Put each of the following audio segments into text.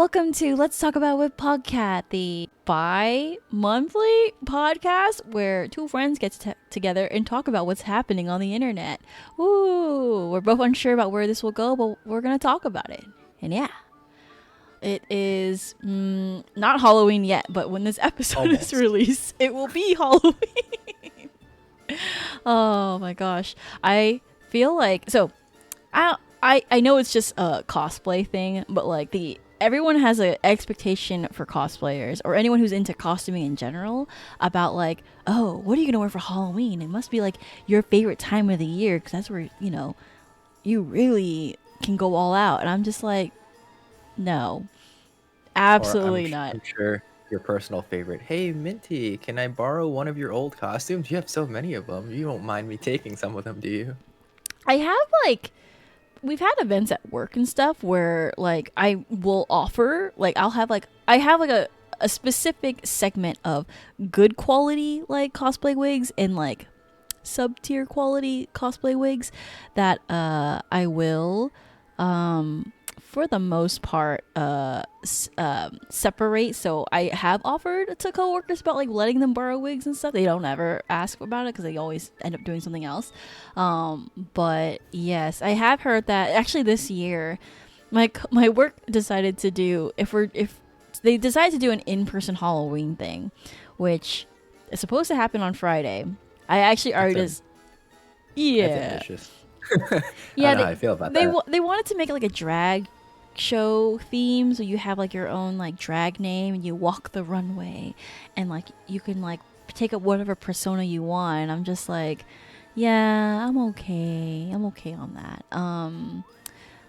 Welcome to Let's Talk About with POGCat, the bi-monthly podcast where two friends get together and talk about what's happening on the internet. Ooh, we're both unsure about where this will go, but we're going to talk about it. And yeah, it is not Halloween yet, but when this episode is released, it will be Halloween. Oh my gosh. I feel like, so I know it's just a cosplay thing, but like everyone has an expectation for cosplayers or anyone who's into costuming in general about like, oh, what are you gonna wear for Halloween? It must be like your favorite time of the year because that's where, you know, you really can go all out. And I'm just like, no, absolutely not. I'm sure your personal favorite. Hey, Minty, can I borrow one of your old costumes? You have so many of them. You won't mind me taking some of them, do you? I have like, we've had events at work and stuff where like I will offer, like I have like a specific segment of good quality like cosplay wigs and like sub-tier quality cosplay wigs that I will for the most part separate. So I have offered to coworkers about like letting them borrow wigs and stuff. They don't ever ask about it because they always end up doing something else. But yes, I have heard that actually this year my work decided to do, if they decide to do an in-person Halloween thing, which is supposed to happen on Friday. I actually already That's ambitious. Yeah, I don't know how I feel about that. They wanted to make it like a drag show theme, so you have like your own like drag name and you walk the runway and like you can like take up whatever persona you want. And I'm just like, yeah, I'm okay on that.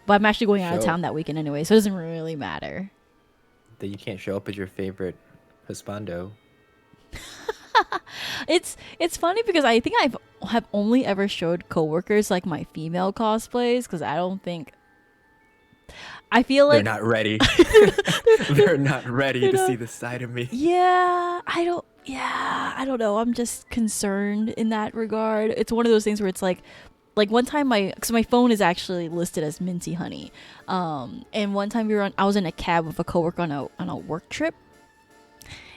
But I'm actually going out of town that weekend anyway, so it doesn't really matter. That you can't show up as your favorite Hispando. It's funny because I think have only ever showed coworkers like my female cosplays because I feel like they're not ready. They're not ready to see the side of me. Yeah, I don't know. I'm just concerned in that regard. It's one of those things where it's like one time my phone is actually listed as Mintyhoney. And one time I was in a cab with a coworker on a work trip.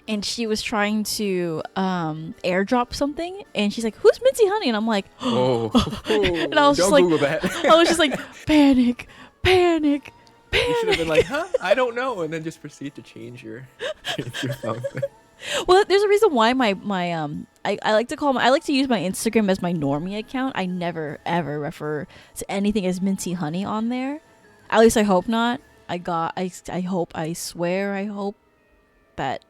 And she was trying to airdrop something, and she's like, "Who's Mintyhoney?" And I'm like, "Oh!" And I was just like, I was just like, panic. You should have been like, "Huh? I don't know," and then just proceed to change your phone. Well, there's a reason why I like to use my Instagram as my normie account. I never ever refer to anything as Mintyhoney on there. At least I hope not. I hope that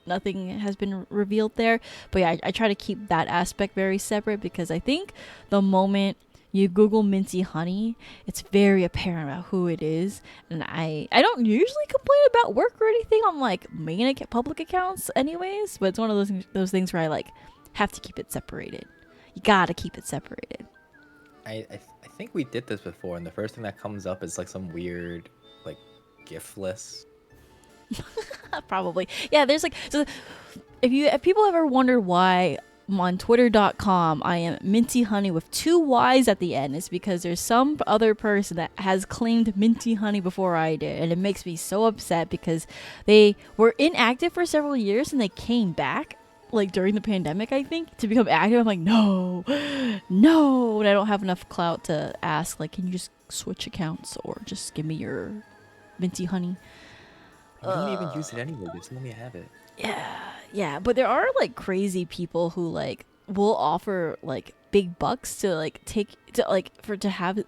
nothing has been revealed there. But yeah, I try to keep that aspect very separate because I think the moment you Google Mintyhoney, it's very apparent about who it is. And I don't usually complain about work or anything on like main public accounts anyways, but it's one of those things where I like have to keep it separated. You gotta keep it separated. I think we did this before, and the first thing that comes up is like some weird like GIF list. Probably. Yeah, there's like, so if people ever wonder why on twitter.com I am Mintyhoney with 2 Y's at the end, it's because there's some other person that has claimed Mintyhoney before I did, and it makes me so upset because they were inactive for several years and they came back like during the pandemic, I think, to become active. I'm like, no, and I don't have enough clout to ask like, can you just switch accounts or just give me your Mintyhoney? I don't even use it anyway. Just let me have it. Yeah, but there are like crazy people who like will offer like big bucks to like to have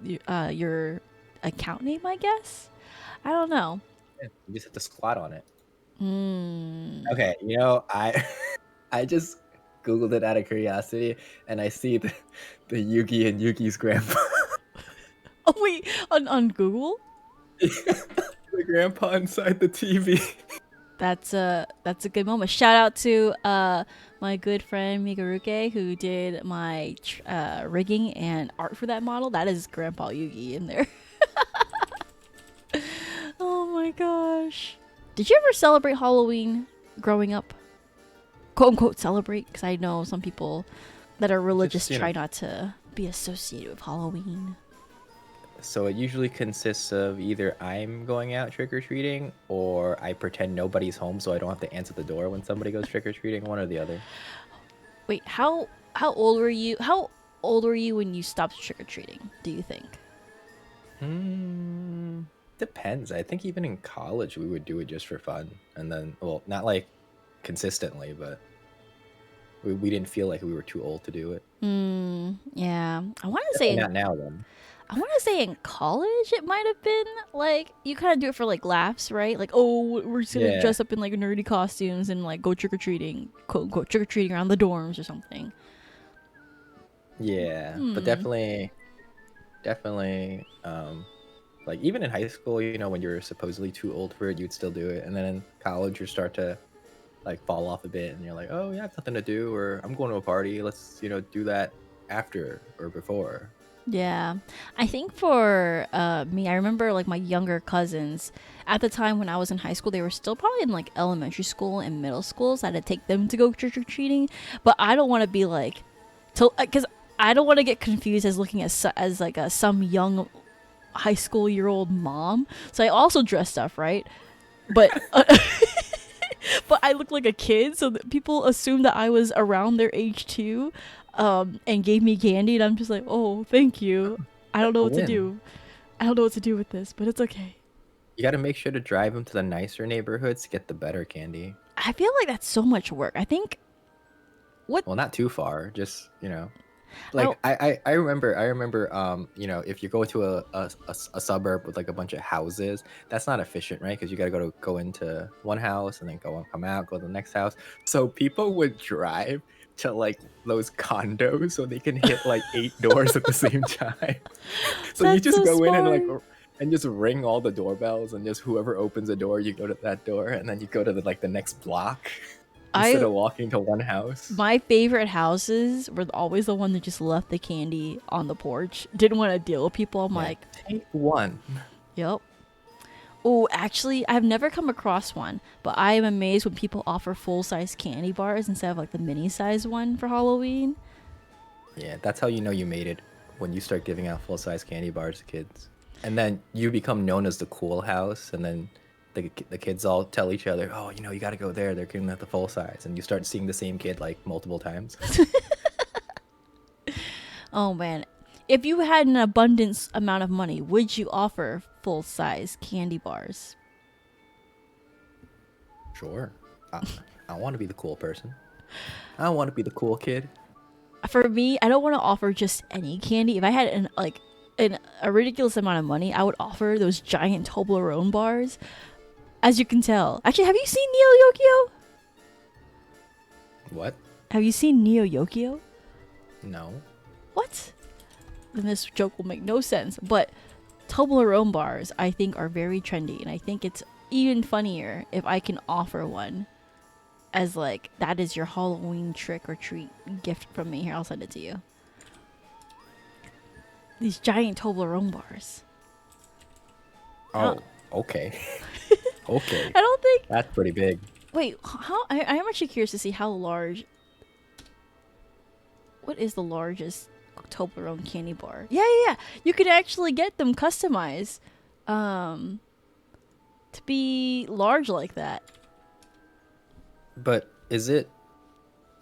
your account name, I guess. I don't know. Yeah, you just have to squat on it. Okay, you know, I just Googled it out of curiosity, and I see the Yugi and Yugi's grandpa. Oh wait, on Google? The grandpa inside the TV. That's a good moment. Shout out to my good friend Migaruke who did my rigging and art for that model. That is Grandpa Yugi in there. Oh my gosh. Did you ever celebrate Halloween growing up? Quote unquote celebrate, because I know some people that are religious try not to be associated with Halloween. So it usually consists of either I'm going out trick-or-treating or I pretend nobody's home so I don't have to answer the door when somebody goes trick-or-treating, one or the other. Wait, how old were you? How old were you when you stopped trick or treating? Do you think? Depends. I think even in college we would do it just for fun, and then, well, not like consistently, but we didn't feel like we were too old to do it. Yeah. I want to Definitely say not now then. I want to say in college it might have been like you kind of do it for like laughs, right? Like, oh, we're just gonna Yeah. dress up in like nerdy costumes and like go trick or treating, quote unquote trick or treating around the dorms or something. Yeah, but definitely, like even in high school, you know, when you're supposedly too old for it, you'd still do it, and then in college you start to like fall off a bit, and you're like, oh, yeah, I have nothing to do, or I'm going to a party. Let's, you know, do that after or before. Yeah. I think for me, I remember like my younger cousins at the time when I was in high school, they were still probably in like elementary school and middle school, so I had to take them to go trick or treating. But I don't want to be like, because I don't want to get confused as looking as like some young high school year old mom. So I also dressed up, right? But but I looked like a kid, so that people assumed that I was around their age too, and gave me candy, and I'm just like, oh, thank you. I don't know what to do. I don't know what to do with this, but it's okay. You got to make sure to drive them to the nicer neighborhoods to get the better candy. I feel like that's so much work. I think. Well, not too far, just, you know. Like I remember you know, if you go to a suburb with like a bunch of houses, that's not efficient, right? Because you got to go into one house and then come out, go to the next house. So people would drive to like those condos so they can hit like 8 doors at the same time. So you just go in and like just ring all the doorbells, and just whoever opens a door, you go to that door, and then you go to the next block. Instead of walking to one house. My favorite houses were always the one that just left the candy on the porch. Didn't want to deal with people. I'm like, take one. Yep. Oh, actually, I've never come across one, but I am amazed when people offer full-size candy bars instead of like the mini-size one for Halloween. Yeah, that's how you know you made it, when you start giving out full-size candy bars to kids. And then you become known as the cool house, and then the kids all tell each other, oh, you know, you got to go there. They're giving out the full size. And you start seeing the same kid like multiple times. Oh, man. If you had an abundance amount of money, would you offer full-size candy bars? Sure. I want to be the cool person. I want to be the cool kid. For me, I don't want to offer just any candy. If I had a ridiculous amount of money, I would offer those giant Toblerone bars. As you can tell. Actually, have you seen Neo Yokio? What? Have you seen Neo Yokio? No. What? Then this joke will make no sense. But Toblerone bars, I think, are very trendy. And I think it's even funnier if I can offer one as like, that is your Halloween trick or treat gift from me. Here, I'll send it to you. These giant Toblerone bars. Oh, okay. Okay. I don't think that's pretty big. Wait, how? I'm actually curious to see how large. What is the largest Toblerone candy bar? Yeah. You could actually get them customized, to be large like that. But is it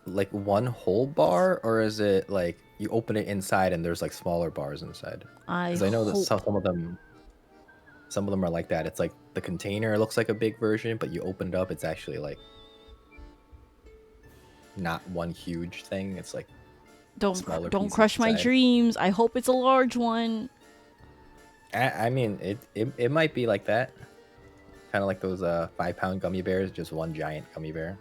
like one whole bar, or is it like you open it inside and there's like smaller bars inside? Because I know that some of them are like that. It's like the container looks like a big version, but you open it up, it's actually like not one huge thing. It's like don't crush my dreams. I hope it's a large one. I mean, it might be like that. Kind of like those 5-pound gummy bears, just one giant gummy bear.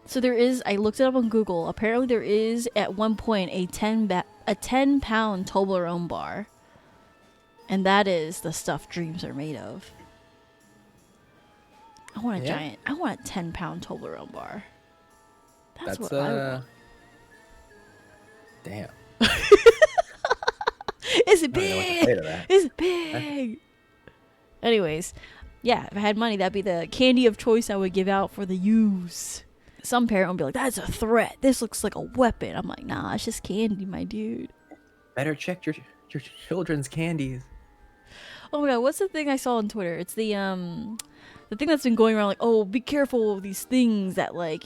So there is. I looked it up on Google. Apparently, there is at one point a 10-pound Toblerone bar. And that is the stuff dreams are made of. I want a giant. I want a 10-pound Toblerone bar. That's what I want. Damn. Is it big? Is it big? Anyways, yeah, if I had money, that'd be the candy of choice I would give out for the use. Some parent would be like, that's a threat. This looks like a weapon. I'm like, nah, it's just candy, my dude. Better check your children's candies. Oh my god, what's the thing I saw on Twitter? It's the thing that's been going around like, oh, be careful of these things that like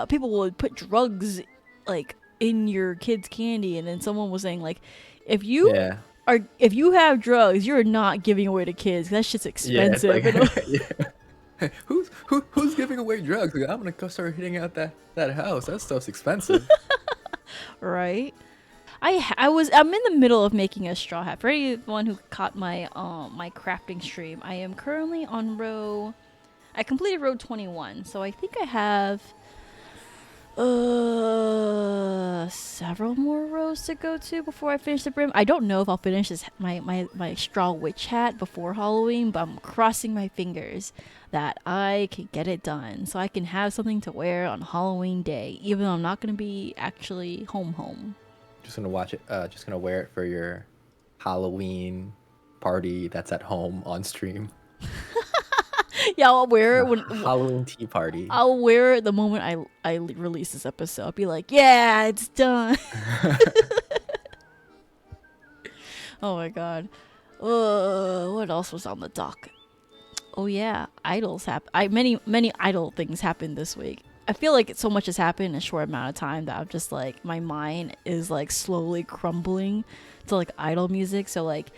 people will put drugs like in your kids' candy, and then someone was saying like, if you have drugs, you're not giving away to kids. That shit's expensive. Who's giving away drugs? Like, I'm gonna go start hitting out that house. That stuff's expensive. Right. I'm in the middle of making a straw hat. For anyone who caught my my crafting stream, I am currently on I completed row 21, so I think I have several more rows to go to before I finish the brim. I don't know if I'll finish this my straw witch hat before Halloween, but I'm crossing my fingers that I can get it done so I can have something to wear on Halloween day, even though I'm not going to be actually home. Just gonna watch it. Just gonna wear it for your Halloween party that's at home on stream. Yeah, I'll wear it when Halloween tea party. I'll wear it the moment I release this episode. I'll be like, yeah, it's done. Oh my god. What else was on the dock? Oh yeah, idols many idol things happened this week. I feel like so much has happened in a short amount of time that I'm just like, my mind is like slowly crumbling to like idol music. So like,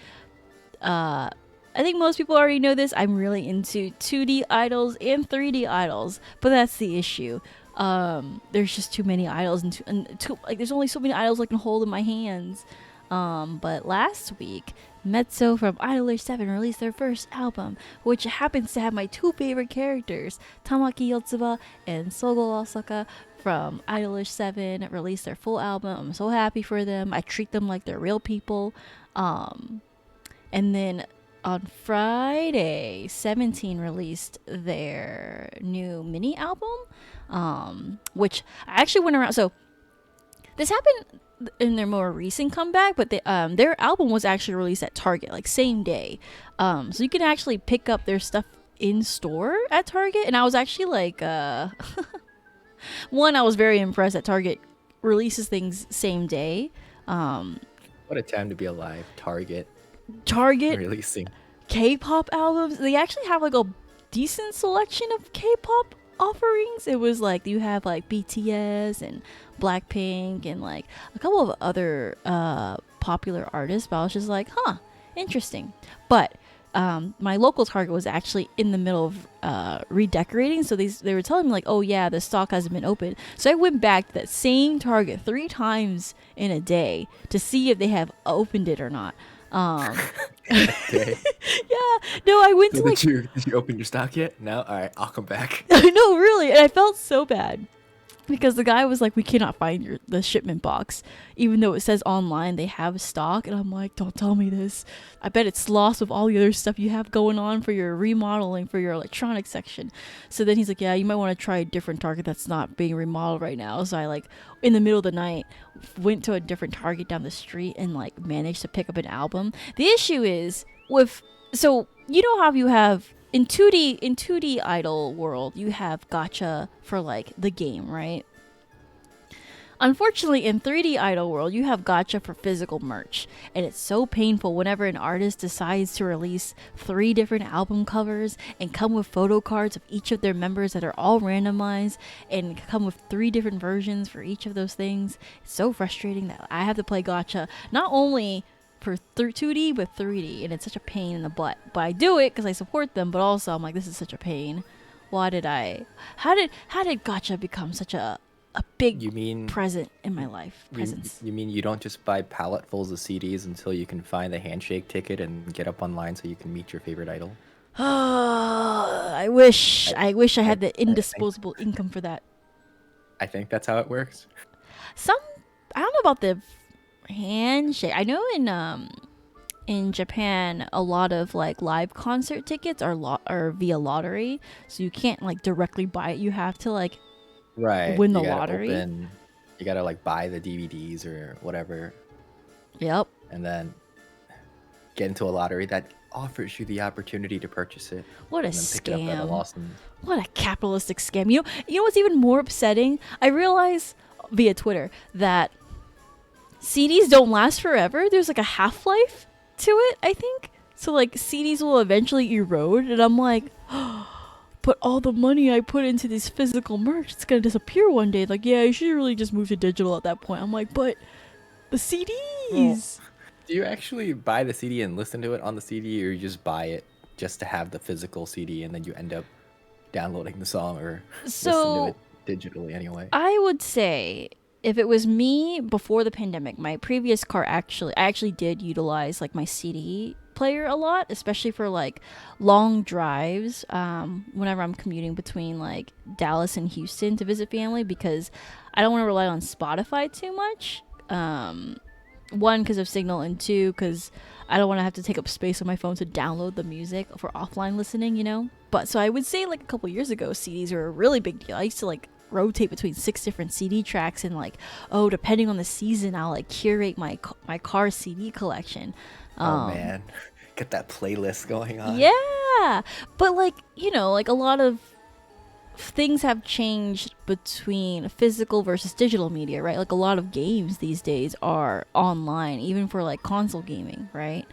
I think most people already know this. I'm really into 2D idols and 3D idols, but that's the issue. There's just too many idols and like there's only so many idols I can hold in my hands. But last week, Mezzo from Idolish 7 released their first album, which happens to have my two favorite characters, Tamaki Yotsuba and Sogo Osaka from Idolish 7 released their full album. I'm so happy for them. I treat them like they're real people. And then on Friday, 17 released their new mini album, which I actually went around. So this happened in their more recent comeback, but their album was actually released at Target, like same day. So you can actually pick up their stuff in store at Target, and I was actually like, one, I was very impressed that Target releases things same day. What a time to be alive. Target releasing K-pop albums. They actually have like a decent selection of K-pop offerings. It was like you have like BTS and Blackpink and like a couple of other popular artists, but I was just like, interesting. But my local Target was actually in the middle of redecorating, so they were telling me like, oh yeah, the stock hasn't been opened. So I went back to that same Target 3 times in a day to see if they have opened it or not. Okay. Yeah, no, I went to like. Did you open your stock yet? No. All right, I'll come back. No, really, and I felt so bad because the guy was like, "We cannot find the shipment box, even though it says online they have stock." And I'm like, "Don't tell me this. I bet it's lost with all the other stuff you have going on for your remodeling for your electronics section." So then he's like, "Yeah, you might want to try a different Target that's not being remodeled right now." So I like in the middle of the night went to a different Target down the street and like managed to pick up an album. The issue is so you know how you have in 2D idol world, you have gacha for like the game, right? Unfortunately, in 3D idol world, you have gacha for physical merch, and it's so painful whenever an artist decides to release 3 different album covers and come with photo cards of each of their members that are all randomized and come with 3 different versions for each of those things. It's so frustrating that I have to play gacha not only for 2D but 3D, and it's such a pain in the butt. But I do it because I support them, but also I'm like, this is such a pain. How did gacha become such a big present in my life? You mean you don't just buy palletfuls of CDs until you can find the handshake ticket and get up online so you can meet your favorite idol? I wish I had the indisposable income for that. I think that's how it works. I don't know about the handshake. I know in Japan a lot of like live concert tickets are via lottery, so you can't like directly buy it. You have to like win the lottery. You gotta like buy the DVDs or whatever. Yep. And then get into a lottery that offers you the opportunity to purchase it. What a scam! What a capitalistic scam! You know what's even more upsetting? I realized via Twitter that CDs don't last forever. There's like a half-life to it, I think. So like CDs will eventually erode, and I'm like, but all the money I put into this physical merch, it's gonna disappear one day. Like, yeah, you should really just move to digital at that point. I'm like, but the CDs. Well, do you actually buy the CD and listen to it on the CD, or you just buy it just to have the physical CD, and then you end up downloading the song or listen to it digitally anyway? I would say if it was me before the pandemic, my previous car I actually did utilize like my CD player a lot, especially for like long drives, whenever I'm commuting between like Dallas and Houston to visit family, because I don't want to rely on Spotify too much. One, because of signal, and two, because I don't want to have to take up space on my phone to download the music for offline listening, you know? But so I would say like a couple years ago, CDs were a really big deal. I used to like rotate between 6 different CD tracks, and like, oh, depending on the season, I'll like curate my car CD collection. Oh man, get that playlist going on. Yeah, but like, you know, like a lot of things have changed between physical versus digital media, right? Like a lot of games these days are online, even for like console gaming, right?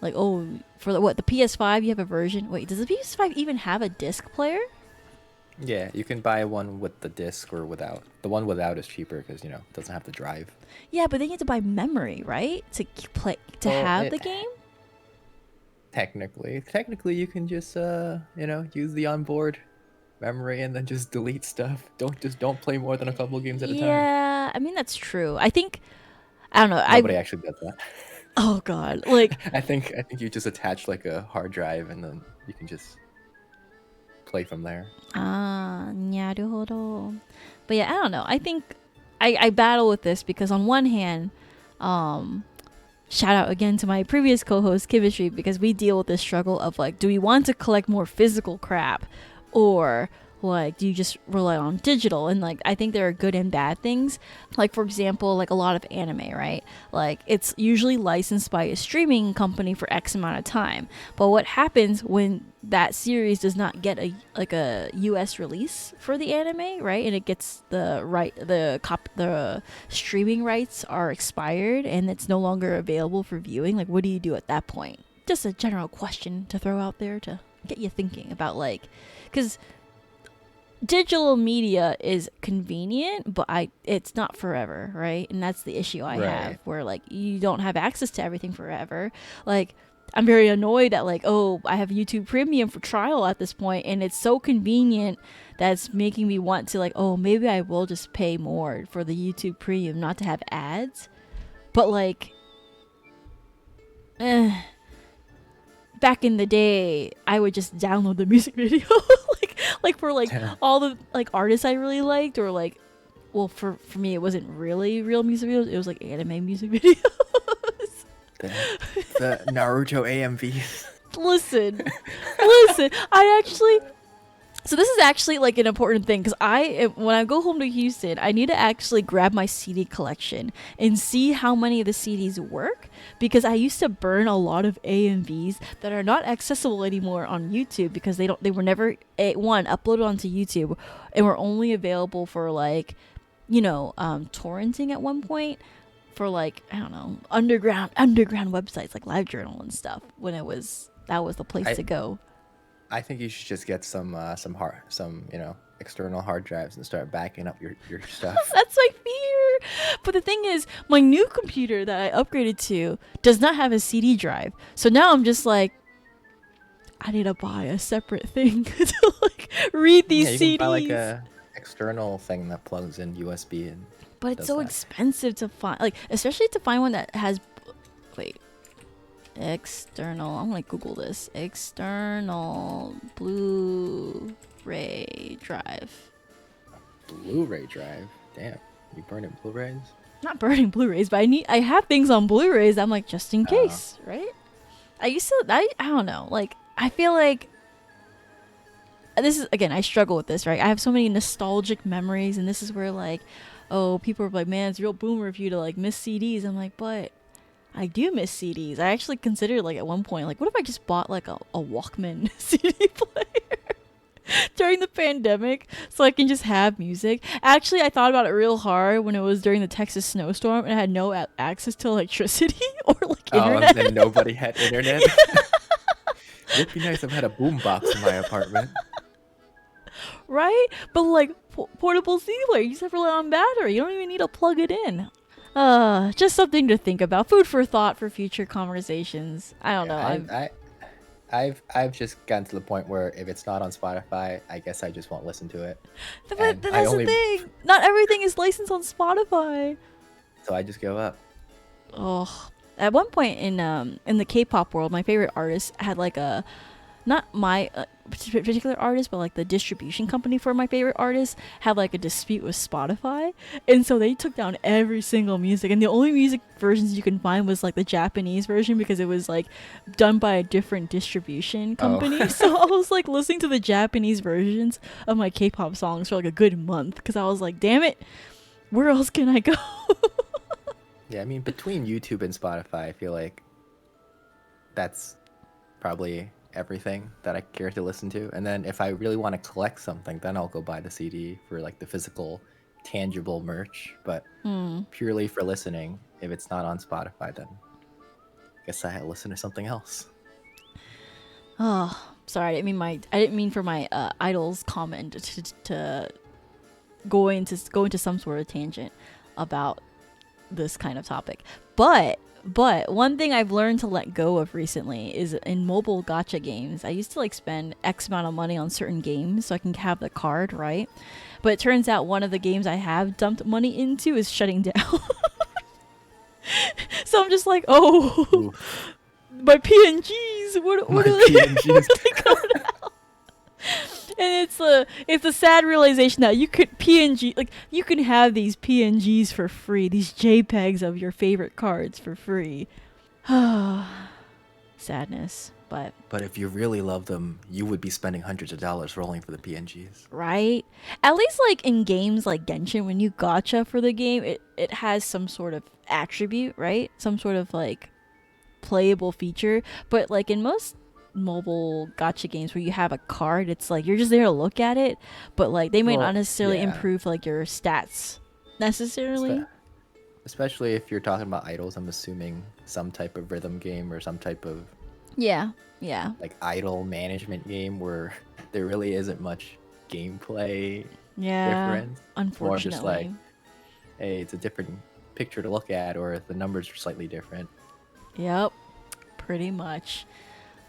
Like, oh, for the PS5, you have a version. Wait, does the PS5 even have a disc player? Yeah, you can buy one with the disc or without. The one without is cheaper because, you know, it doesn't have the drive. Yeah, but then you have to buy memory, right? To have the game? Technically, you can just, you know, use the onboard memory and then just delete stuff. Don't play more than a couple of games at a time. Yeah, I mean, that's true. I don't know. Nobody actually does that. Oh God, like I think you just attach like a hard drive and then you can just play from there. 나루호도. But yeah, I don't know. I think I battle with this because on one hand, shout out again to my previous co-host Chemistry, because we deal with this struggle of like, do we want to collect more physical crap, or like do you just rely on digital? And like, I think there are good and bad things. Like, for example, like a lot of anime, right? Like it's usually licensed by a streaming company for X amount of time, but what happens when that series does not get a US release for the anime, right? And it gets the streaming rights are expired and it's no longer available for viewing. Like, what do you do at that point? Just a general question to throw out there to get you thinking about, like, because digital media is convenient, but it's not forever, right? And that's the issue I have, where like you don't have access to everything forever. Like, I'm very annoyed that like, oh, I have YouTube Premium for trial at this point, and it's so convenient that's making me want to like, oh, maybe I will just pay more for the YouTube Premium not to have ads. But like, back in the day, I would just download the music video, like for like all the like artists I really liked, or like, well, for me it wasn't really real music videos, it was like anime music videos. The Naruto AMVs. Listen, so this is actually like an important thing, because when I go home to Houston, I need to actually grab my CD collection and see how many of the CDs work, because I used to burn a lot of AMVs that are not accessible anymore on YouTube because they were never uploaded onto YouTube and were only available for like, you know, torrenting at one point for like, I don't know, underground websites like LiveJournal and stuff, when that was the place to go. I think you should just get some you know, external hard drives and start backing up your stuff. That's my fear. But the thing is, my new computer that I upgraded to does not have a CD drive. So now I'm just like, I need to buy a separate thing to like read these CDs. You can buy like a external thing that plugs in USB and. But it's so expensive to find, like, especially to find one that has, external, I'm gonna Google this, external Blu-ray drive. Blu-ray drive? Damn, you burning Blu-rays? Not burning Blu-rays, but I have things on Blu-rays, I'm like, just in case, right? I don't know, like, I feel like, this is, again, I struggle with this, right? I have so many nostalgic memories, and this is where, like, oh, people are like, man, it's real boomer of you to like miss CDs. I'm like, but I do miss CDs. I actually considered like at one point, like, what if I just bought like a Walkman CD player? during the pandemic so I can just have music. Actually, I thought about it real hard when it was during the Texas snowstorm and I had no access to electricity or like internet. And nobody had internet. It'd be nice if I had a boombox in my apartment. Right? But like portable CD player, you just have to rely on battery. You don't even need to plug it in. Just something to think about. Food for thought for future conversations. I don't know. I've just gotten to the point where if it's not on Spotify, I guess I just won't listen to it. But that's the thing. Not everything is licensed on Spotify. So I just give up. Oh, at one point in the K-pop world, my favorite artist had like a, not my particular artist, but like the distribution company for my favorite artist had like a dispute with Spotify, and so they took down every single music, and the only music versions you can find was like the Japanese version because it was like done by a different distribution company. So I was like listening to the Japanese versions of my K-pop songs for like a good month because I was like, damn it, where else can I go? Yeah, I mean, between YouTube and Spotify, I feel like that's probably everything that I care to listen to. And then if I really want to collect something, then I'll go buy the CD for like the physical, tangible merch. But purely for listening, if it's not on Spotify, then I guess I listen to something else. Oh, sorry, I didn't mean for my idols comment to go into some sort of tangent about this kind of topic, but one thing I've learned to let go of recently is in mobile gacha games. I used to like spend X amount of money on certain games so I can have the card, right? But it turns out one of the games I have dumped money into is shutting down. So I'm just like, oh, my PNGs, what are they coming out? And it's a sad realization that you could you can have these PNGs for free, these JPEGs of your favorite cards for free. Sadness, but if you really love them, you would be spending hundreds of dollars rolling for the PNGs, right? At least like in games like Genshin, when you gacha for the game, it has some sort of attribute, right? Some sort of like playable feature. But like in most mobile gacha games where you have a card, it's like you're just there to look at it, but like they might not necessarily improve like your stats necessarily. Especially if you're talking about idols, I'm assuming some type of rhythm game or some type of like idol management game where there really isn't much gameplay difference. Unfortunately, more just like, hey, it's a different picture to look at, or the numbers are slightly different. Yep, pretty much.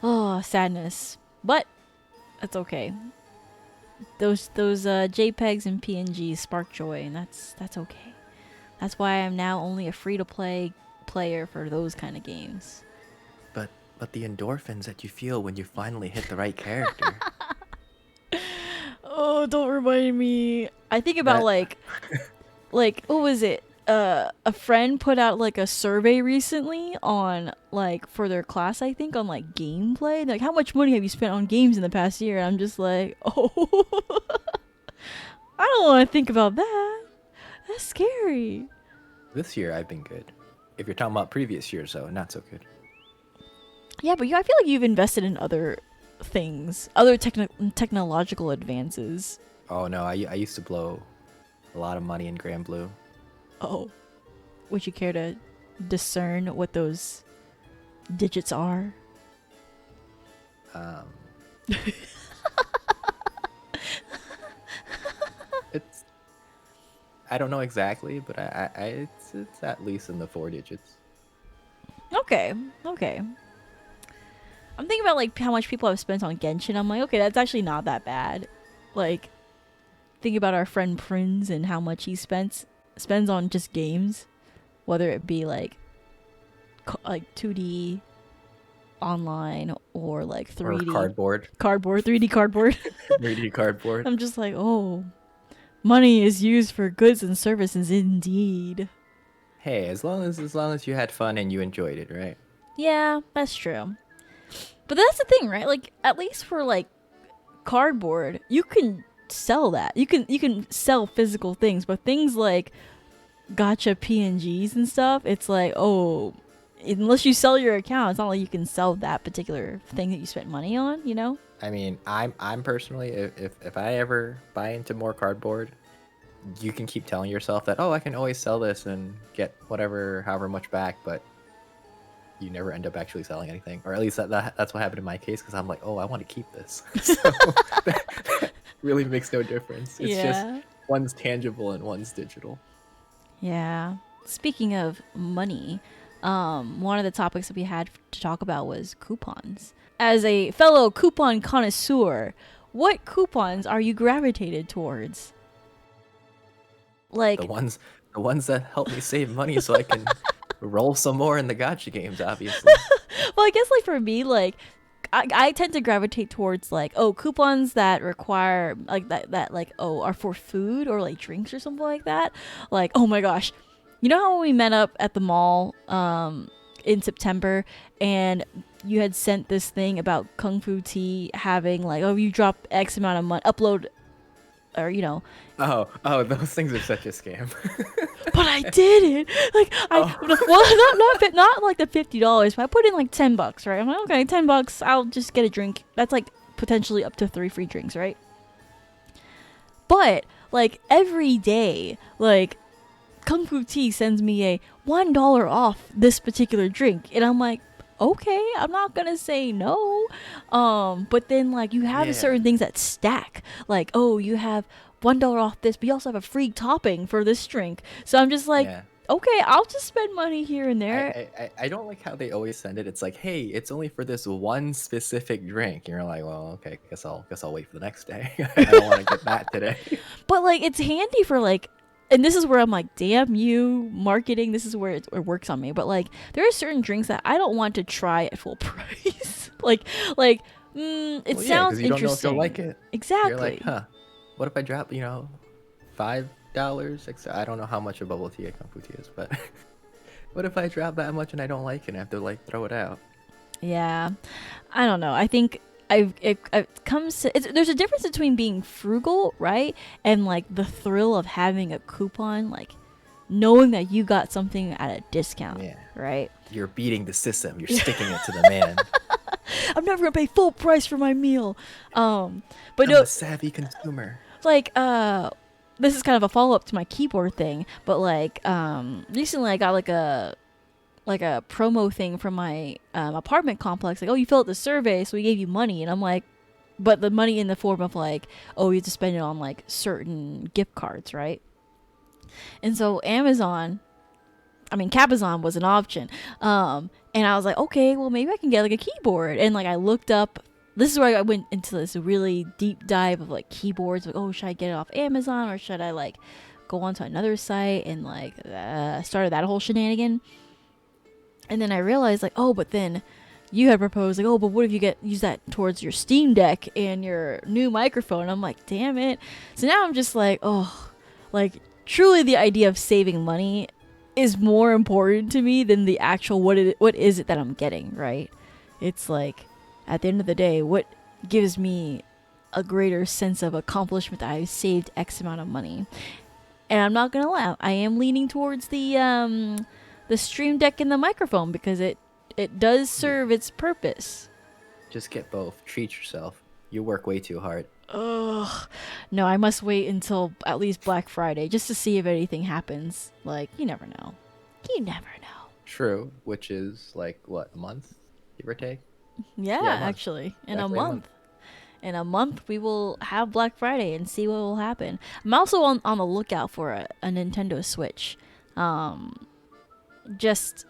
Oh, sadness. But that's okay. Those JPEGs and PNGs spark joy, and that's okay. That's why I'm now only a free-to-play player for those kind of games. But the endorphins that you feel when you finally hit the right character. Oh, don't remind me. I think about like what was it? A friend put out like a survey recently on like for their class, I think, on like gameplay. Like, how much money have you spent on games in the past year? And I'm just like, oh, I don't want to think about that. That's scary. This year I've been good. If you're talking about previous years, though, not so good. Yeah, but I feel like you've invested in other things, other technological advances. Oh no, I used to blow a lot of money in Grand Blue. Oh, would you care to discern what those digits are? It's, I don't know exactly, but it's at least in the 4 digits. Okay. I'm thinking about like how much people have spent on Genshin. I'm like, okay, that's actually not that bad. Like, think about our friend Prince and how much he spends on just games, whether it be like 2D online or like 3D or cardboard 3D cardboard. 3D cardboard. I'm just like, oh, money is used for goods and services indeed. Hey, as long as you had fun and you enjoyed it, right? Yeah, that's true. But that's the thing, right? Like, at least for like cardboard, you can sell that. You can sell physical things, but things like gacha PNGs and stuff, it's like, oh, unless you sell your account, it's not like you can sell that particular thing that you spent money on, you know? I mean, I'm personally, if I ever buy into more cardboard, you can keep telling yourself that, oh, I can always sell this and get whatever, however much back, but you never end up actually selling anything. Or at least that's what happened in my case, because I'm like, oh, I want to keep this. So that really makes no difference. It's just one's tangible and one's digital. Yeah. Speaking of money, one of the topics that we had to talk about was coupons. As a fellow coupon connoisseur, what coupons are you gravitated towards? Like the ones that help me save money so I can roll some more in the gacha games, obviously. Well, I guess like for me, like I tend to gravitate towards like, oh, coupons that require like that like, oh, are for food or like drinks or something like that. Like, oh my gosh, you know how when we met up at the mall in September and you had sent this thing about Kung Fu Tea having like, oh, you drop X amount of money, upload, or you know. Oh, those things are such a scam. But I did it. Like well, not like the $50, but I put in like $10, right? I'm like, okay, $10, I'll just get a drink. That's like potentially up to 3 free drinks, right? But like every day, like Kung Fu Tea sends me a $1 off this particular drink, and I'm like, okay, I'm not gonna say no. But then like you have certain things that stack. Like, oh, you have $1 off this, but you also have a free topping for this drink. So I'm just like, okay, I'll just spend money here and there. I don't like how they always send it. It's like, hey, it's only for this one specific drink. And you're like, well, okay, guess I'll wait for the next day. I don't want to get that today. But like it's handy for like, and this is where I'm like, damn you, marketing. This is where it works on me. But like, there are certain drinks that I don't want to try at full price. like, it sounds you interesting. Don't know if you'll like it. Exactly. You're like, huh? What if I drop, $5? I don't know how much a bubble tea at Kung Fu Tea is, but what if I drop that much and I don't like it and I have to like throw it out? Yeah, I don't know. I think it comes to, there's a difference between being frugal, right, and like the thrill of having a coupon, like knowing that you got something at a discount, right? You're beating the system. You're sticking it to the man. I'm never gonna pay full price for my meal. But I'm a savvy consumer. Like, this is kind of a follow up to my keyboard thing, but like, recently I got like a promo thing from my apartment complex. Like, oh, you filled out the survey, so we gave you money, and I'm like, but the money in the form of like, oh, you have to spend it on like certain gift cards, right? And so Capazon was an option. And I was like, okay, well, maybe I can get like a keyboard. And like I looked up, this is where I went into this really deep dive of like keyboards. Like, oh, should I get it off Amazon or should I like go onto another site and like started that whole shenanigan. And then I realized like, oh, but then you had proposed like, oh, but what if you use that towards your Steam Deck and your new microphone? And I'm like, damn it. So now I'm just like, oh, like truly the idea of saving money is more important to me than the actual what is it that I'm getting, right? It's like at the end of the day, what gives me a greater sense of accomplishment that I've saved X amount of money. And I'm not gonna lie, I am leaning towards the Stream Deck and the microphone because it does serve its purpose. Just get both. Treat yourself. You work way too hard. Ugh. No, I must wait until at least Black Friday just to see if anything happens. Like, you never know. You never know. True, which is like, what, a month? Give or take? Yeah, actually. In a month. In a month, we will have Black Friday and see what will happen. I'm also on the lookout for a Nintendo Switch. Just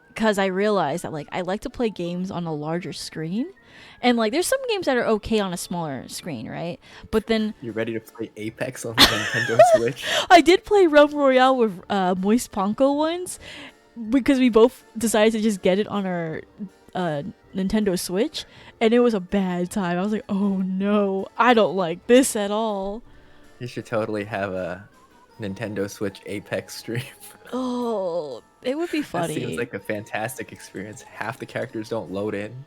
because I realized that like I like to play games on a larger screen. And like there's some games that are okay on a smaller screen, right? But then you're ready to play Apex on the Nintendo Switch? I did play Realm Royale with Moist Ponko once because we both decided to just get it on our Nintendo Switch, and it was a bad time. I was like, oh no, I don't like this at all. You should totally have a Nintendo Switch Apex stream. Oh, it would be funny. That seems like a fantastic experience. Half the characters don't load in.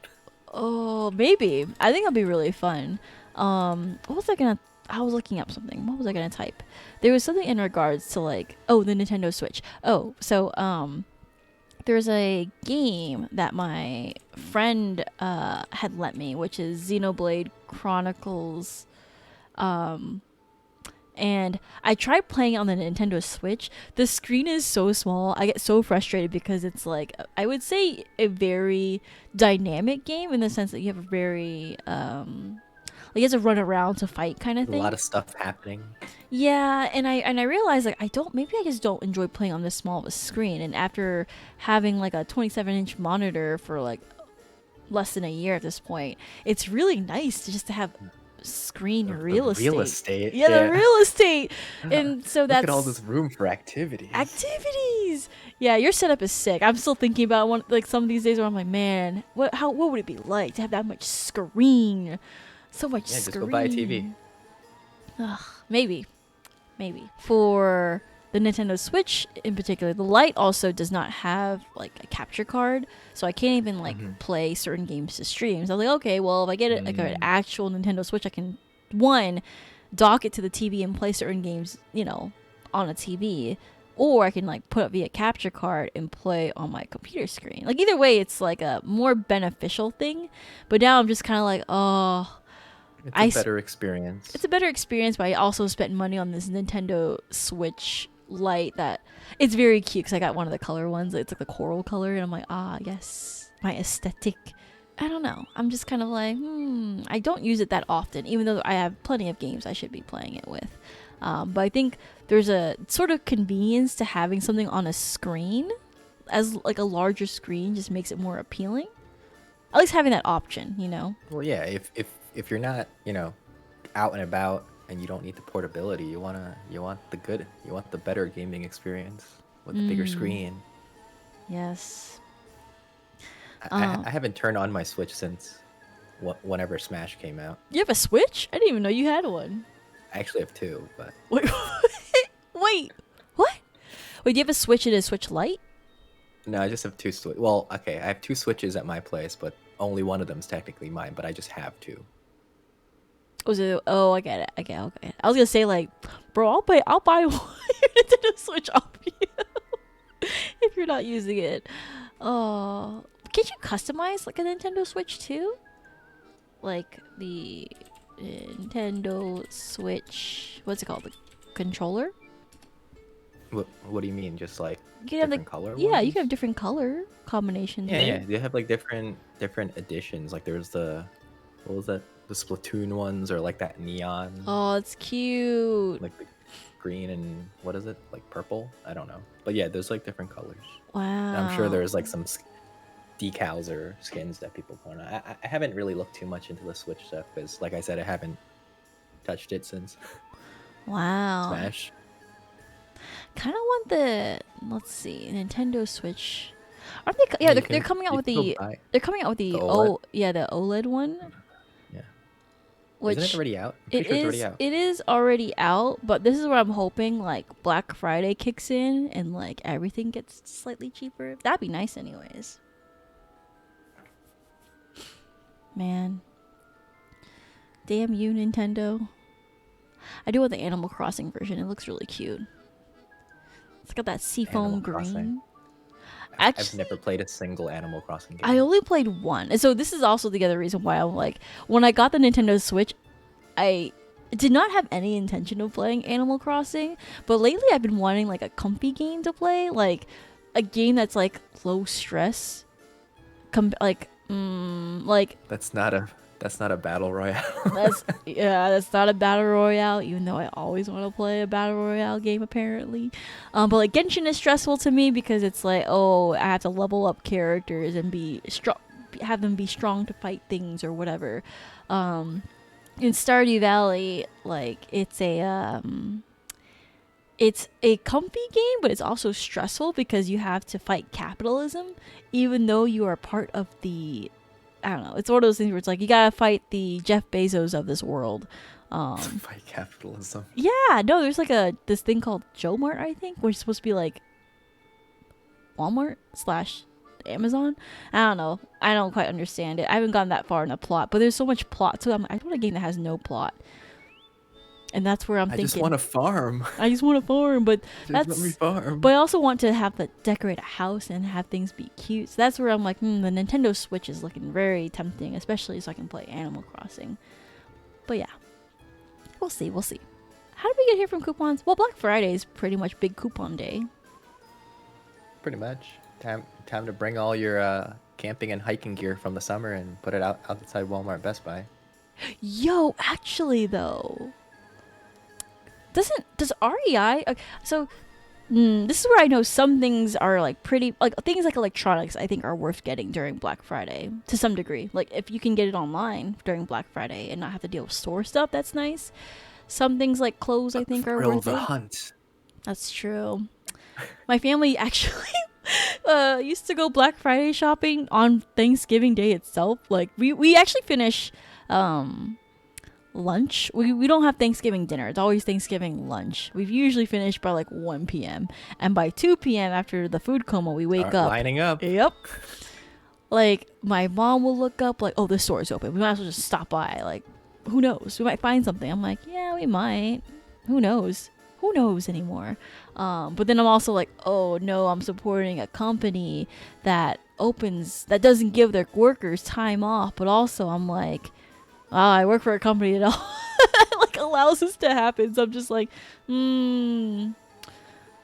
Oh, maybe. I think it'll be really fun. What was I gonna... I was looking up something. What was I gonna type? There was something in regards to like... Oh, the Nintendo Switch. Oh, so, there's a game that my friend had lent me, which is Xenoblade Chronicles. And I tried playing on the Nintendo Switch. The screen is so small. I get so frustrated because it's like, I would say a very dynamic game in the sense that you have a very like you have to run around to fight kind of thing. A lot of stuff happening. Yeah, and I realized like maybe I just don't enjoy playing on this small of a screen. And after having like a 27-inch monitor for like less than a year at this point, it's really nice to have screen real estate. Yeah, the real estate. And so that's look at all this room for activities. Yeah, your setup is sick. I'm still thinking about one like some of these days where I'm like, man, what would it be like to have that much screen? So much screen. Just go buy a TV. Ugh, maybe for the Nintendo Switch in particular, the Lite also does not have like a capture card, so I can't even like play certain games to stream. So I was like, okay, well, if I get like an actual Nintendo Switch, I can dock it to the TV and play certain games, on a TV, or I can like put up via capture card and play on my computer screen. Like either way, it's like a more beneficial thing. But now I'm just kind of like, oh. It's a better experience. It's a better experience, but I also spent money on this Nintendo Switch Lite that it's very cute because I got one of the color ones. It's like the coral color, and I'm like, yes, my aesthetic. I don't know. I'm just kind of like, I don't use it that often, even though I have plenty of games I should be playing it with. But I think there's a sort of convenience to having something on a screen, as like a larger screen just makes it more appealing. At least having that option, Well, yeah, if you're not, out and about and you don't need the portability, you want the better gaming experience with the bigger screen. Yes. I haven't turned on my Switch since whenever Smash came out. You have a Switch? I didn't even know you had one. I actually have two, but Wait, what? Wait, do you have a Switch and a Switch Lite? No, I just have two Switch. Well, okay, I have two Switches at my place, but only one of them is technically mine, but I just have two. Was it? Oh, I get it. Okay. I was gonna say like, bro, I'll buy one Nintendo Switch off you if you're not using it. Oh, can't you customize like a Nintendo Switch too? Like the Nintendo Switch, what's it called? The controller? What do you mean? Just like you can different color? Yeah, you can have different color combinations. Yeah. They have like different editions. Like there's what was that? The Splatoon ones, or like that neon. Oh, it's cute. Like the green and what is it? Like purple? I don't know. But yeah, there's like different colors. Wow. And I'm sure there's like some decals or skins that people put on. I haven't really looked too much into the Switch stuff because, like I said, I haven't touched it since. Wow. Smash. Kind of want the Nintendo Switch. Aren't they? Yeah, they're coming out with the. They're coming out with the the OLED one. Yeah. Which isn't it already out? It's already out. It is already out, but this is where I'm hoping like Black Friday kicks in and like everything gets slightly cheaper. That'd be nice, anyways. Man. Damn you, Nintendo. I do want the Animal Crossing version. It looks really cute. It's got that seafoam green. Actually, I've never played a single Animal Crossing game. I only played one. And so this is also the other reason why I'm like, when I got the Nintendo Switch, I did not have any intention of playing Animal Crossing. But lately I've been wanting like a comfy game to play. Like a game that's like low stress. That's not a battle royale. That's not a battle royale, even though I always want to play a battle royale game apparently. But like Genshin is stressful to me because it's like, oh, I have to level up characters and be strong, have them be strong to fight things or whatever. In Stardew Valley, like it's a comfy game, but it's also stressful because you have to fight capitalism, even though you are part of the. I don't know. It's one of those things where it's like you gotta fight the Jeff Bezos of this world. Fight capitalism. Yeah, no. There's like this thing called Joe Mart, I think, which is supposed to be like Walmart / Amazon. I don't know. I don't quite understand it. I haven't gotten that far in the plot, but there's so much plot to it. I want a game that has no plot. And that's where I'm thinking. I just want to farm. I just want to farm, but just let me farm. But I also want to have to decorate a house and have things be cute. So that's where I'm like, the Nintendo Switch is looking very tempting, especially so I can play Animal Crossing. But yeah, we'll see. How did we get here from coupons? Well, Black Friday is pretty much big coupon day. Pretty much. Time to bring all your camping and hiking gear from the summer and put it outside Walmart, Best Buy. Yo, actually though, does REI this is where I know some things are like pretty, like things like electronics I think are worth getting during Black Friday to some degree. Like if you can get it online during Black Friday and not have to deal with store stuff, that's nice. Some things like clothes I think are worth the it. hunt. That's true. My family actually used to go Black Friday shopping on Thanksgiving Day itself. Like we actually finish lunch. We don't have Thanksgiving dinner. It's always Thanksgiving lunch. We've usually finished by like 1 p.m. And by 2 p.m. after the food coma, we wake up. Lining up. Yep. Like my mom will look up like, oh, this store is open. We might as well just stop by. Like, who knows? We might find something. I'm like, yeah, we might. Who knows? Who knows anymore? But then I'm also like, oh no, I'm supporting a company that doesn't give their workers time off. But also I'm like, I work for a company that like allows this to happen. So I'm just like,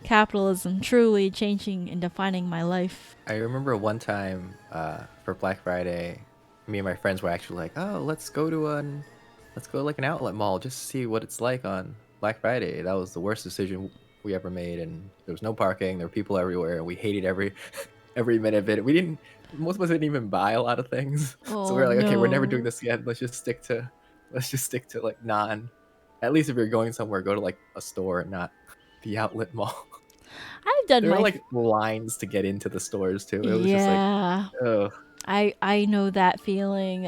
capitalism truly changing and defining my life. I remember one time for Black Friday, me and my friends were actually like, oh, let's go like an outlet mall just to see what it's like on Black Friday. That was the worst decision we ever made, and there was no parking, there were people everywhere, and we hated every minute of it. Most of us didn't even buy a lot of things. So we were like, okay, we're never doing this again. Let's just stick to like at least if you're going somewhere, go to like a store and not the outlet mall. I've done there were like lines to get into the stores too. It was just like, ugh. I know that feeling.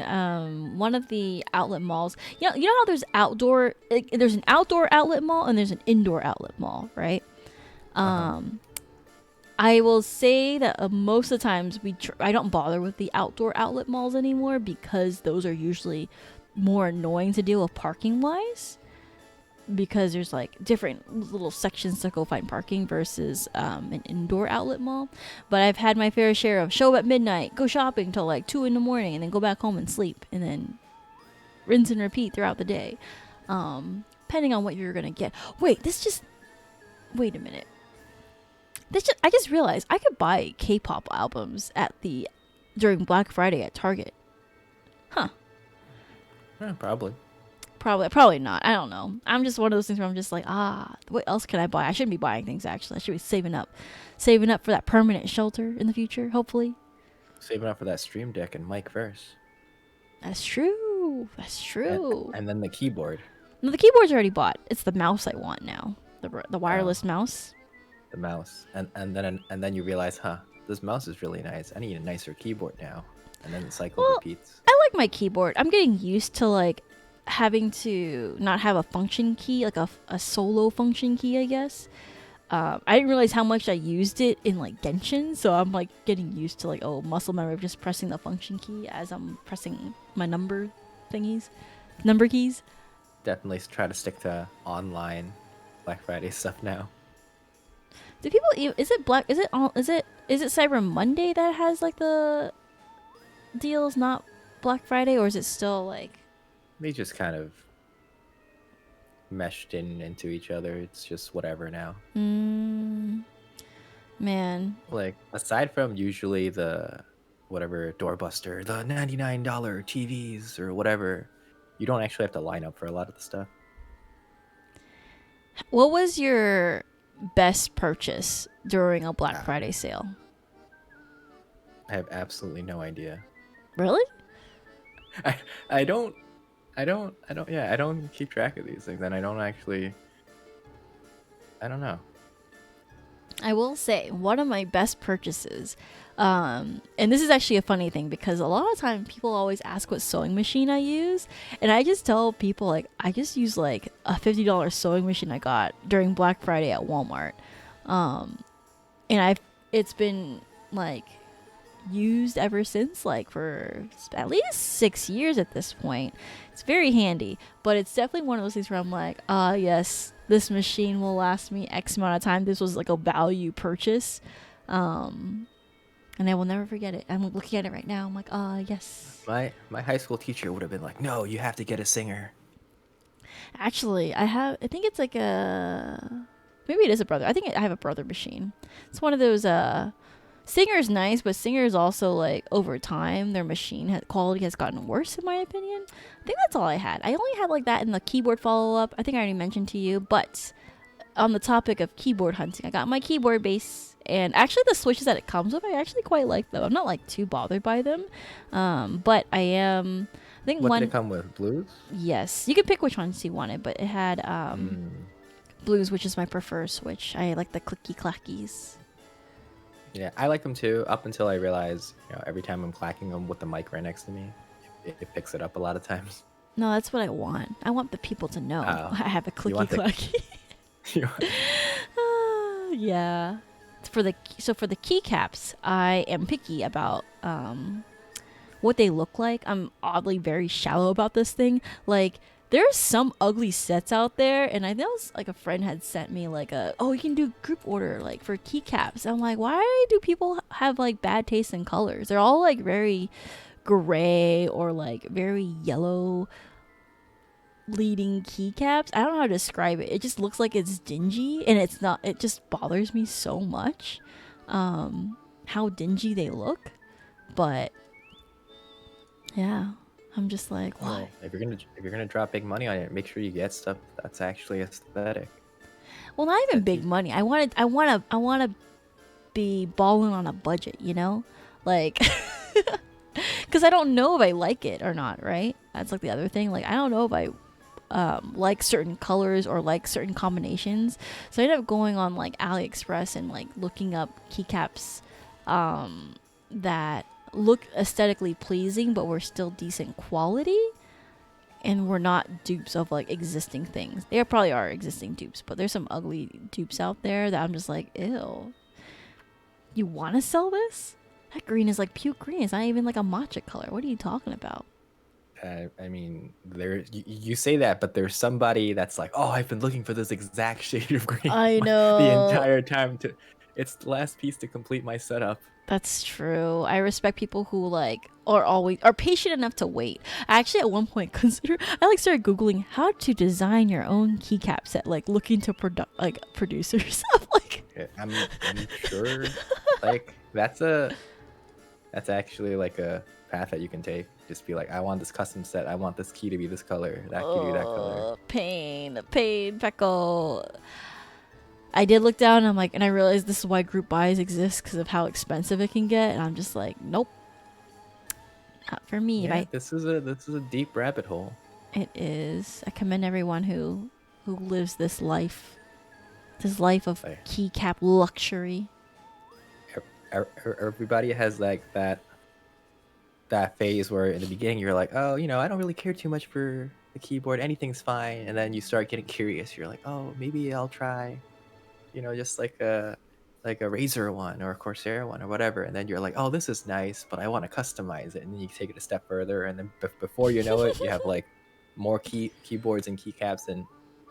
One of the outlet malls, you know how there's an outdoor outlet mall and there's an indoor outlet mall, right? I will say that most of the times I don't bother with the outdoor outlet malls anymore because those are usually more annoying to deal with parking wise, because there's like different little sections to go find parking versus an indoor outlet mall. But I've had my fair share of show at midnight, go shopping till like 2 a.m, and then go back home and sleep, and then rinse and repeat throughout the day, depending on what you're gonna get. Wait a minute. I just realized I could buy K-pop albums during Black Friday at Target. Huh. Yeah, probably not. I don't know. I'm just one of those things where I'm just like, what else can I buy? I shouldn't be buying things, actually. I should be saving up for that permanent shelter in the future, hopefully. Saving up for that Stream Deck and mic verse. That's true. And then the keyboard. No, the keyboard's already bought. It's the mouse I want now. The wireless mouse. The mouse, and then you realize, this mouse is really nice. I need a nicer keyboard now. And then the cycle repeats. I like my keyboard. I'm getting used to like having to not have a function key, like a solo function key, I guess. I didn't realize how much I used it in like Genshin, so I'm like getting used to like muscle memory of just pressing the function key as I'm pressing my number keys. Definitely try to stick to online Black Friday stuff now. Do people is it Cyber Monday that has like the deals, not Black Friday, or is it still like they just kind of meshed into each other? It's just whatever now. Man, like aside from usually the whatever doorbuster, the $99 TVs or whatever, you don't actually have to line up for a lot of the stuff. What was your best purchase during a Black Friday sale? I have absolutely no idea. Really? I don't keep track of these things, and I don't know. I will say one of my best purchases, and this is actually a funny thing because a lot of time people always ask what sewing machine I use, and I just tell people like I just use like a $50 sewing machine I got during Black Friday at Walmart, and it's been like used ever since, like for at least 6 years at this point. It's very handy, but it's definitely one of those things where I'm like, yes, this machine will last me X amount of time. This was like a value purchase. And I will never forget it. I'm looking at it right now. I'm like, yes. My high school teacher would have been like, no, you have to get a singer. Actually, I think it's like maybe it is a brother. I think I have a brother machine. It's one of those, Singer's nice, but Singer's also like over time their machine quality has gotten worse in my opinion. I think that's all I had. I only had like that in the keyboard follow-up. I think I already mentioned to you, but on the topic of keyboard hunting, I got my keyboard base, and actually the switches that it comes with, I actually quite like them. I'm not like too bothered by them, but I am. I think what did it come with? Blues? Yes, you can pick which ones you wanted, but it had blues, which is my preferred switch. I like the clicky clackies. Yeah, I like them too, up until I realize, every time I'm clacking them with the mic right next to me, it picks it up a lot of times. No, that's what I want. I want the people to know I have a clicky clacky. Yeah. For the keycaps, I am picky about what they look like. I'm oddly very shallow about this thing. Like, there's some ugly sets out there, and I know like a friend had sent me like you can do group order like for keycaps. I'm like, why do people have like bad taste in colors? They're all like very gray or like very yellow leading keycaps. I don't know how to describe it. It just looks like it's dingy, and it's not. It just bothers me so much how dingy they look. But yeah, I'm just like, why? Well, if you're gonna drop big money on it, make sure you get stuff that's actually aesthetic. Well, not even big money. I want to be balling on a budget, like, because I don't know if I like it or not. Right? That's like the other thing. Like, I don't know if I like certain colors or like certain combinations. So I ended up going on like AliExpress and like looking up keycaps that look aesthetically pleasing but were still decent quality and were not dupes of like existing things. They probably are existing dupes, but there's some ugly dupes out there that I'm just like, ew, you want to sell this? That green is like puke green. It's not even like a matcha color. What are you talking about? I mean, you say that, but there's somebody that's like, oh, I've been looking for this exact shade of green. I know. The entire time. It's the last piece to complete my setup. That's true. I respect people who like are patient enough to wait. I actually at one point I started Googling how to design your own keycap set, like looking to producers. I'm sure like that's actually like a path that you can take. Just be like, I want this custom set. I want this key to be this color. That key to be that color. Pain, Peckle. I did look down and I realized this is why group buys exist, because of how expensive it can get, and I'm just like, nope, not for me. Yeah, this is a deep rabbit hole. It is. I commend everyone who lives this life of keycap luxury. Everybody has like that phase where in the beginning you're like, oh, I don't really care too much for the keyboard. Anything's fine, and then you start getting curious. You're like, oh, maybe I'll try. Just like a Razer one or a Corsair one or whatever, and then you're like, oh, this is nice, but I want to customize it, and then you take it a step further, and then before you know it, you have like more keyboards and keycaps than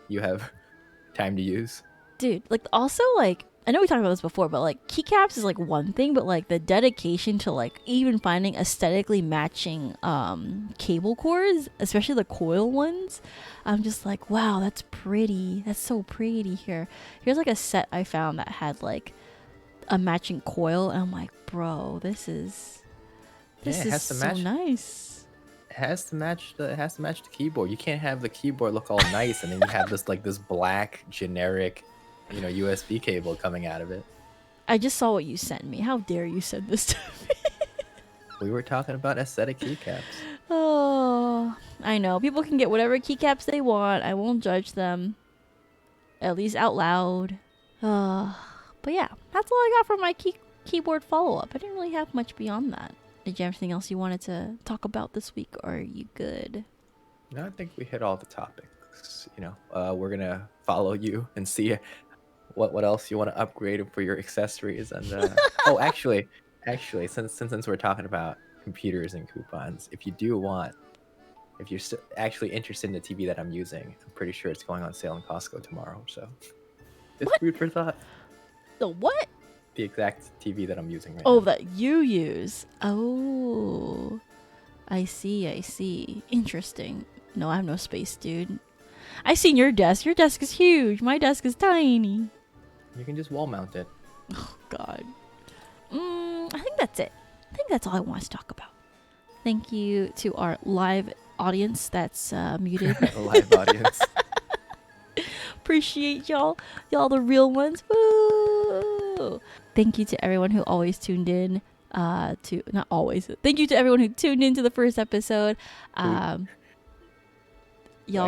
you have time to use. Dude, like also like I know we talked about this before, but like keycaps is like one thing, but like the dedication to like even finding aesthetically matching cable cords, especially the coil ones, I'm just like, wow, that's pretty. That's so pretty. Here's like a set I found that had like a matching coil, and I'm like, bro, this is so nice. It has to match the keyboard. You can't have the keyboard look all nice and then you have this black generic USB cable coming out of it. I just saw what you sent me. How dare you send this to me? We were talking about aesthetic keycaps. Oh, I know. People can get whatever keycaps they want. I won't judge them. At least out loud. But yeah, that's all I got for my keyboard follow-up. I didn't really have much beyond that. Did you have anything else you wanted to talk about this week, or are you good? No, I think we hit all the topics. We're going to follow you and see what else you want to upgrade for your accessories. And actually Actually, since we're talking about computers and coupons, if you're actually interested in the TV that I'm using, I'm pretty sure it's going on sale in Costco tomorrow. So, just What? food for thought. The what? The exact TV that I'm using right Oh, now. that you use. Oh, I see. Interesting. No, I have no space, dude. I seen your desk. Your desk is huge. My desk is tiny. You can just wall mount it. Oh, God. I think that's it. I think that's all I want to talk about. Thank you to our live audience that's muted. Live audience. Appreciate y'all. Y'all the real ones. Woo! Thank you to everyone who always tuned in. Not always. Thank you to everyone who tuned into the first episode. Y'all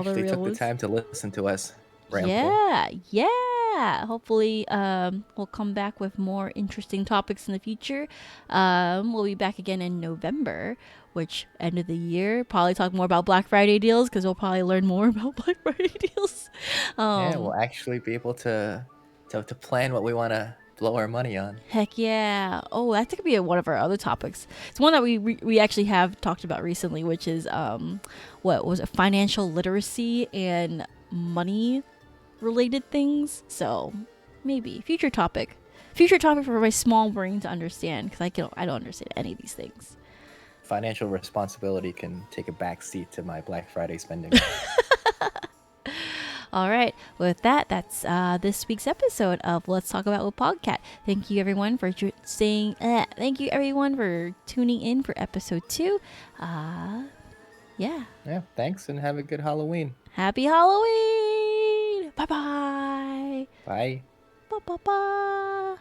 the real took ones. the time to listen to us ramble. Yeah. Hopefully, we'll come back with more interesting topics in the future. We'll be back again in November, which end of the year. Probably talk more about Black Friday deals because we'll probably learn more about Black Friday deals. Yeah, we'll actually be able to plan what we want to blow our money on. Heck yeah. Oh, that could be one of our other topics. It's one that we actually have talked about recently, which is what was it, financial literacy and money related things. So maybe future topic for my small brain to understand, because I don't understand any of these things. Financial responsibility can take a back seat to my Black Friday spending. All right. With that, that's this week's episode of Let's Talk About with POGCat. Thank you everyone for Thank you everyone for tuning in for episode 2. Yeah. Thanks, and have a good Halloween. Happy Halloween. Bye-bye. Bye. Ba-ba-ba.